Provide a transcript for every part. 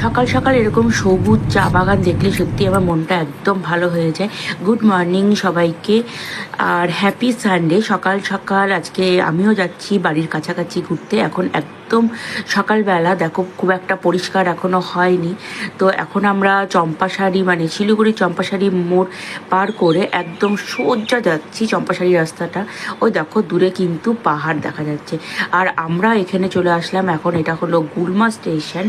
সকাল সকাল এরকম সবুজ চা বাগান দেখলে সত্যি আমার মনটা একদম ভালো হয়ে যায়। গুড মর্নিং সবাইকে, আর হ্যাপি সানডে। সকাল সকাল আজকে আমিও যাচ্ছি বাড়ির কাছাকাছি ঘুরতে। এখন একদম সকালবেলা, দেখো খুব একটা পরিষ্কার এখনও হয়নি। তো এখন আমরা চম্পাশাড়ি মানে শিলিগুড়ি চম্পাশাড়ি মোড় পার করে একদম সোজা যাচ্ছি চম্পাশাড়ি রাস্তাটা। ওই দেখো দূরে কিন্তু পাহাড় দেখা যাচ্ছে। আর আমরা এখানে চলে আসলাম, এখন এটা হলো গুলমা স্টেশন।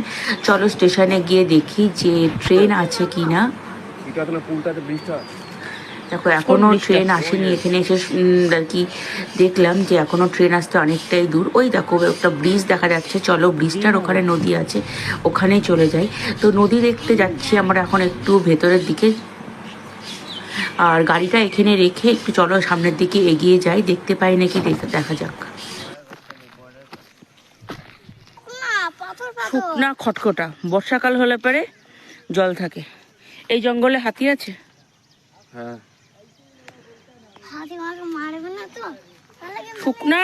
চলো স্টেশনে গিয়ে দেখি যে ট্রেন আছে কি না। দেখো এখনো ট্রেন আসেনি। এখানে এসে আর কি দেখলাম যে এখনো ট্রেন আসতে অনেকটাই দূর। ওই দেখো একটা ব্রিজ দেখা যাচ্ছে, চলো ব্রিজটার ওখানে নদী আছে, ওখানেই চলে যাই। তো নদী দেখতে যাচ্ছি আমরা এখন একটু ভেতরের দিকে, আর গাড়িটা এখানে রেখে একটু চলো সামনের দিকে এগিয়ে যাই, দেখতে পাই নাকি দেখা যাক। শুকনা খটখটা, বর্ষাকাল হলে পরে জল থাকে। এই জঙ্গলে হাতি আছে? হ্যাঁ। শুকনা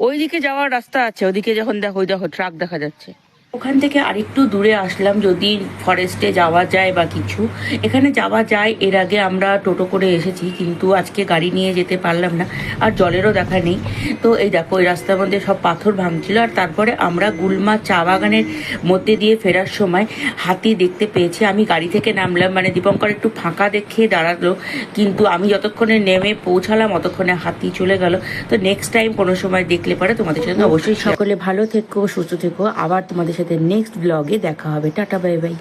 ওইদিকে যাওয়ার রাস্তা আছে, ওদিকে যখন দেখো ওই দেখো ট্রাক দেখা যাচ্ছে। ওখান থেকে আরেকটু দূরে আসলাম, যদি ফরেস্টে যাওয়া যায় বা কিছু। এখানে যাওয়া যায়, এর আগে আমরা টোটো করে এসেছি, কিন্তু আজকে গাড়ি নিয়ে যেতে পারলাম না, আর জলেরও দেখা নেই। তো এই দেখো এই রাস্তার মধ্যে সব পাথর ভাঙছিল। আর তারপরে আমরা গুলমা চা বাগানের মধ্যে দিয়ে ফেরার সময় হাতি দেখতে পেয়েছি। আমি গাড়ি থেকে নামলাম, মানে দীপঙ্কর একটু ফাঁকা দেখে দাঁড়ালো, কিন্তু আমি যতক্ষণে নেমে পৌঁছালাম অতক্ষণে হাতি চলে গেল। তো নেক্সট টাইম কোনো সময় দেখলে পরে তোমাদের সাথে অবশ্যই। সকলে ভালো থেকো, সুস্থ থেকো, আবার তোমাদের সাথে নেক্সট ব্লগে দেখা হবে। Tata, bye bye.